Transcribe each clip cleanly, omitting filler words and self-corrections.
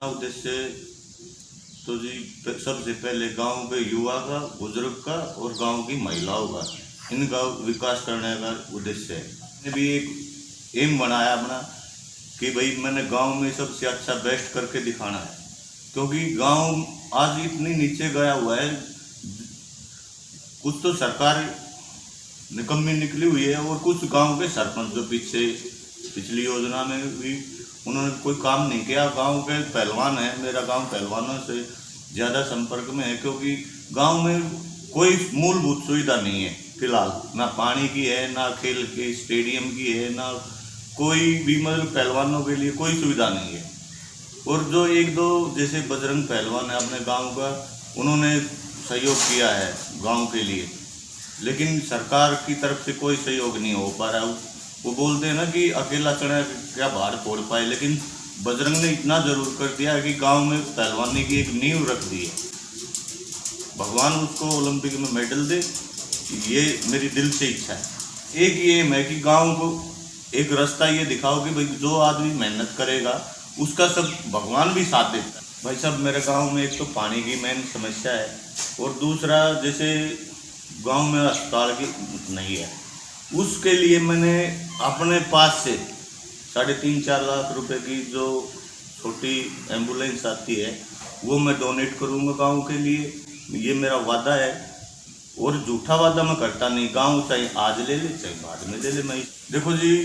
उद्देश्य तो जी सबसे पहले गांव के युवा का, बुजुर्ग का और गांव की महिलाओं का, इनका विकास करने का उद्देश्य है। मैंने भी एक एम बनाया अपना कि भाई मैंने गांव में सबसे अच्छा बेस्ट करके दिखाना है, क्योंकि गांव आज इतनी नीचे गया हुआ है। कुछ तो सरकार निकम्मी निकली हुई है और कुछ गांव के सरपंच जो पिछली योजना में भी उन्होंने कोई काम नहीं किया। गांव के पहलवान है, मेरा गांव पहलवानों से ज़्यादा संपर्क में है, क्योंकि गांव में कोई मूलभूत सुविधा नहीं है फिलहाल। ना पानी की है, ना खेल के स्टेडियम की है, ना कोई भी मतलब पहलवानों के लिए कोई सुविधा नहीं है। और जो एक दो जैसे बजरंग पहलवान है अपने गांव का, उन्होंने सहयोग किया है गांव के लिए, लेकिन सरकार की तरफ से कोई सहयोग नहीं हो पा रहा है। वो बोलते हैं ना कि अकेला चढ़ा क्या बाहर फोड़ पाए, लेकिन बजरंग ने इतना जरूर कर दिया है कि गांव में पहलवानी की एक नींव रख दी है। भगवान उसको ओलंपिक में मेडल दे, ये मेरी दिल से इच्छा है। एक ये है कि गांव को एक रास्ता ये दिखाओ कि भाई जो आदमी मेहनत करेगा उसका सब भगवान भी साथ देता है। भाई साहब, मेरे गांव में एक तो पानी की मेन समस्या है, और दूसरा जैसे गांव में अस्पताल की नहीं है। उसके लिए मैंने अपने पास से 3.5-4 लाख रुपए की जो छोटी एम्बुलेंस आती है वो मैं डोनेट करूंगा गांव के लिए। ये मेरा वादा है, और झूठा वादा मैं करता नहीं। गांव चाहे आज ले ले चाहे बाद में ले ले। मैं देखो जी,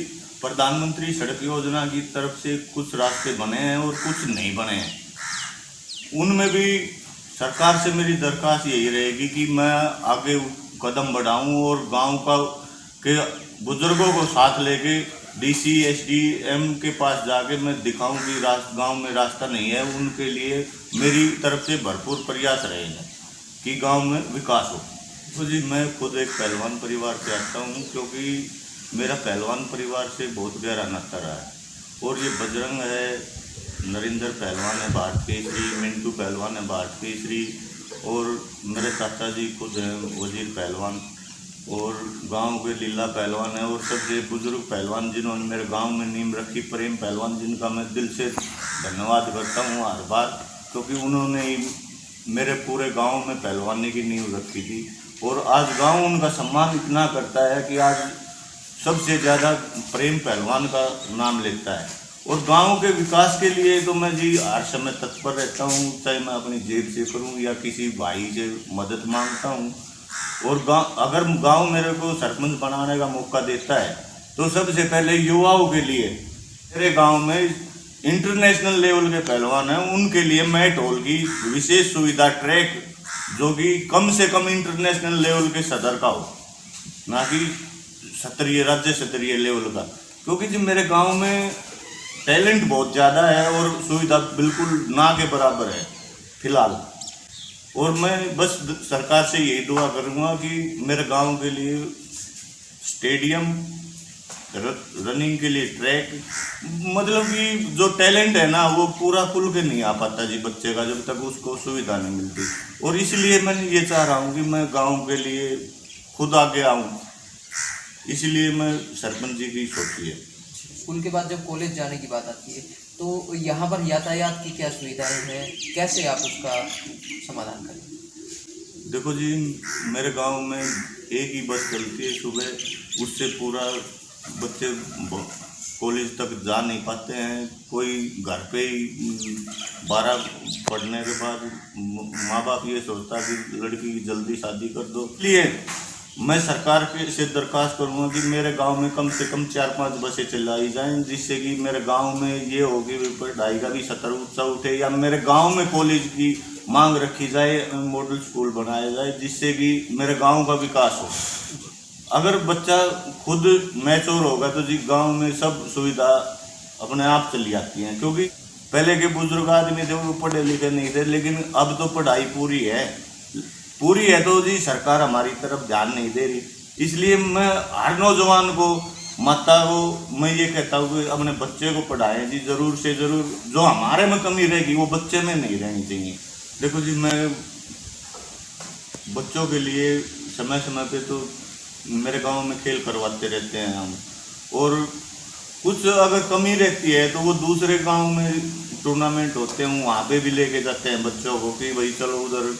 प्रधानमंत्री सड़क योजना की तरफ से कुछ रास्ते बने हैं और कुछ नहीं बने हैं। उनमें भी सरकार से मेरी दरख्वास्त यही रहेगी कि मैं आगे कदम बढ़ाऊं और गांव के बुजुर्गों को साथ लेके डीसी एसडीएम के पास जाके मैं दिखाऊं कि गांव में रास्ता नहीं है। उनके लिए मेरी तरफ से भरपूर प्रयास रहेंगे कि गांव में विकास हो। तो जी, मैं खुद एक पहलवान परिवार से आता हूं, क्योंकि मेरा पहलवान परिवार से बहुत गहरा नाता रहा है। और ये बजरंग है, नरेंद्र पहलवान है भारत केसरी, मिंटू पहलवान है भारत केसरी, और मेरे चाचा जी खुद हैं वजीर पहलवान, और गांव के लीला पहलवान है, और सबसे बुजुर्ग पहलवान जिन्होंने मेरे गांव में नींव रखी, प्रेम पहलवान, जिनका मैं दिल से धन्यवाद करता हूं हर बार, क्योंकि उन्होंने ही मेरे पूरे गांव में पहलवानी की नींव रखी थी। और आज गांव उनका सम्मान इतना करता है कि आज सबसे ज़्यादा प्रेम पहलवान का नाम लेता है। और गांव के विकास के लिए तो मैं जी हर समय तत्पर रहता हूँ, चाहे मैं अपनी जेब से करूँ या किसी भाई से मदद मांगता हूँ। और अगर गांव मेरे को सरपंच बनाने का मौका देता है तो सबसे पहले युवाओं के लिए, मेरे गांव में इंटरनेशनल लेवल के पहलवान हैं, उनके लिए मैट हॉल की विशेष सुविधा, ट्रैक जो कि कम से कम इंटरनेशनल लेवल के सदर का हो, ना कि राज्य स्तरीय लेवल का। क्योंकि जो मेरे गांव में टैलेंट बहुत ज़्यादा है और सुविधा बिल्कुल ना के बराबर है फिलहाल। और मैं बस सरकार से यही दुआ करूँगा कि मेरे गांव के लिए स्टेडियम, रनिंग के लिए ट्रैक, मतलब कि जो टैलेंट है ना वो पूरा खुल के नहीं आ पाता जी बच्चे का, जब तक उसको सुविधा नहीं मिलती। और इसलिए मैं ये चाह रहा हूँ कि मैं गांव के लिए खुद आगे आऊँ, इसलिए मैं सरपंच जी की सोची है। स्कूल के बाद जब कॉलेज जाने की बात आती है तो यहाँ पर यातायात की क्या सुविधाएं हैं, कैसे आप उसका समाधान करें? देखो जी, मेरे गांव में एक ही बस चलती है सुबह, उससे पूरा बच्चे कॉलेज तक जा नहीं पाते हैं। कोई घर पे ही 12 पढ़ने के बाद माँ बाप ये सोचता है कि लड़की की जल्दी शादी कर दो। इसलिए मैं सरकार के से दरख्वास्त करूँगा कि मेरे गांव में कम से कम 4-5 बसें चलाई जाएं, जिससे कि मेरे गांव में ये हो कि पढ़ाई का भी सतर ऊँचा उठे, या मेरे गांव में कॉलेज की मांग रखी जाए, मॉडल स्कूल बनाया जाए, जिससे कि मेरे गांव का विकास हो। अगर बच्चा खुद मैच्योर होगा तो जी गांव में सब सुविधा अपने आप चली आती हैं। क्योंकि पहले के बुजुर्ग आदमी थे वो पढ़े लिखे नहीं थे, लेकिन अब तो पढ़ाई पूरी है तो जी सरकार हमारी तरफ ध्यान नहीं दे रही। इसलिए मैं हर नौजवान को, माता को मैं ये कहता हूँ कि अपने बच्चे को पढ़ाएं जी, ज़रूर से ज़रूर। जो हमारे में कमी रहेगी वो बच्चे में नहीं रहनी चाहिए। देखो जी, मैं बच्चों के लिए समय समय पे तो मेरे गांव में खेल करवाते रहते हैं हम, और कुछ अगर कमी रहती है तो वो दूसरे गांव में टूर्नामेंट होते हैं वहाँ पे भी लेके जाते हैं बच्चों को कि भाई चलो उधर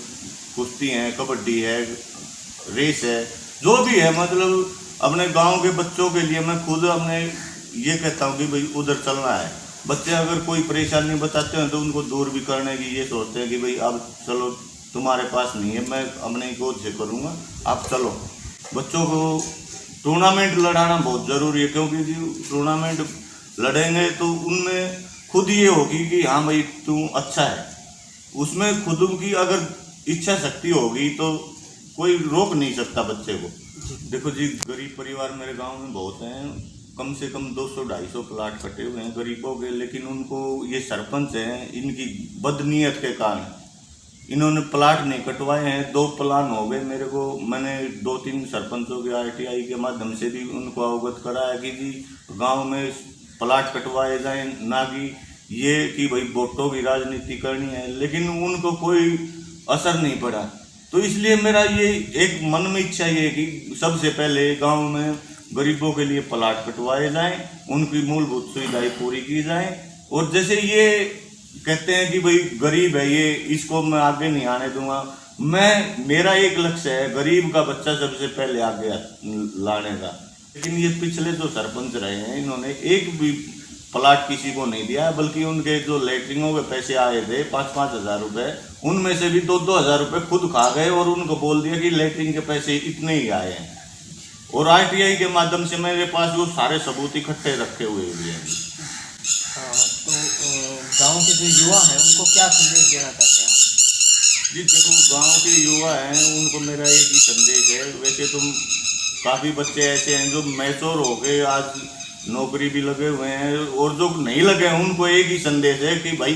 कुश्ती है, कबड्डी है, रेस है, जो भी है, मतलब अपने गांव के बच्चों के लिए मैं खुद अपने ये कहता हूँ कि भाई उधर चलना है। बच्चे अगर कोई परेशानी बताते हैं तो उनको दूर भी करने की ये सोचते हैं कि भाई अब चलो तुम्हारे पास नहीं है, मैं अपने कोच से करूँगा, आप चलो। बच्चों को टूर्नामेंट लड़ाना बहुत ज़रूरी है, क्योंकि टूर्नामेंट लड़ेंगे तो उनमें खुद ये होगी कि हाँ भाई तू अच्छा है, उसमें खुद की अगर इच्छा शक्ति होगी तो कोई रोक नहीं सकता बच्चे को। देखो जी, गरीब परिवार मेरे गांव में बहुत हैं, कम से कम 200-250 प्लाट कटे हुए हैं गरीबों के, लेकिन उनको ये सरपंच हैं, इनकी बदनीयत के कारण इन्होंने प्लाट नहीं कटवाए हैं। 2 प्लान हो गए मेरे को, मैंने 2-3 सरपंचों के RTI के माध्यम से भी उनको अवगत कराया कि जी गांव में प्लाट कटवाए जाएं, ना कि ये कि भाई वोटों की राजनीति करनी है, लेकिन उनको कोई असर नहीं पड़ा। तो इसलिए मेरा ये एक मन में इच्छा ये है कि सबसे पहले गांव में गरीबों के लिए प्लाट कटवाए जाएं, उनकी मूलभूत सुविधाएं पूरी की जाएं। और जैसे ये कहते हैं कि भाई गरीब है ये, इसको मैं आगे नहीं आने दूंगा, मेरा एक लक्ष्य है गरीब का बच्चा सबसे पहले आगे लाने का। लेकिन ये पिछले जो सरपंच रहे हैं इन्होंने एक भी प्लाट किसी को नहीं दिया, बल्कि उनके जो लेटरिंगों के पैसे आए थे 5-5 हज़ार रुपये, उनमें से भी 2-2 हज़ार रुपये खुद खा गए और उनको बोल दिया कि लेटरिंग के पैसे इतने ही आए हैं। और RTI के माध्यम से मेरे पास वो सारे सबूत इकट्ठे रखे हुए भी हैं। तो गांव के जो युवा हैं उनको क्या संदेश देना चाहते हैं आप? जी देखो, गांव के युवा हैं उनको मेरा एक ही संदेश है। वैसे तुम काफ़ी बच्चे ऐसे हैं जो मैच्योर हो गए, आज नौकरी भी लगे हुए हैं, और जो नहीं लगे हैं उनको एक ही संदेश है कि भाई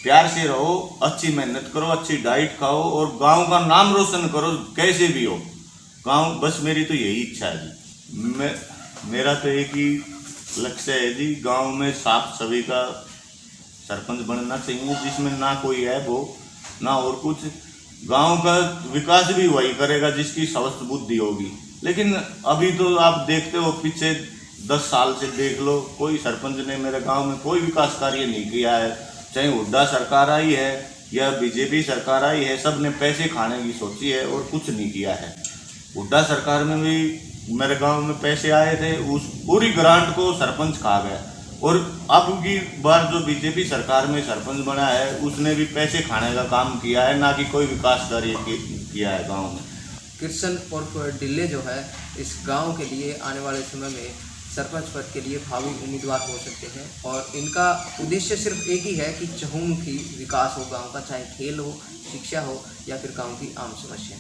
प्यार से रहो, अच्छी मेहनत करो, अच्छी डाइट खाओ और गांव का नाम रोशन करो कैसे भी हो। गांव, बस मेरी तो यही इच्छा है जी। मेरा तो एक ही लक्ष्य है जी, गांव में साफ सभी का सरपंच बनना चाहिए, जिसमें ना कोई ऐब हो ना और कुछ। गांव का विकास भी वही करेगा जिसकी स्वस्थ बुद्धि होगी। लेकिन अभी तो आप देखते हो, पीछे 10 साल से देख लो, कोई सरपंच ने मेरे गांव में कोई विकास कार्य नहीं किया है। चाहे हुड्डा सरकार आई है या BJP सरकार आई है, सब ने पैसे खाने की सोची है और कुछ नहीं किया है। हुड्डा सरकार में भी मेरे गांव में पैसे आए थे, उस पूरी ग्रांट को सरपंच खा गया। और अब की बार जो BJP सरकार में सरपंच बना है उसने भी पैसे खाने का काम किया है, ना कि कोई विकास कार्य किया है गाँव में। कृष्ण और डिल्ले जो है इस गांव के लिए आने वाले समय में सरपंच पद के लिए भावी उम्मीदवार हो सकते हैं, और इनका उद्देश्य सिर्फ एक ही है कि चहुमुखी विकास हो गांव का, चाहे खेल हो, शिक्षा हो या फिर गांव की आम समस्या।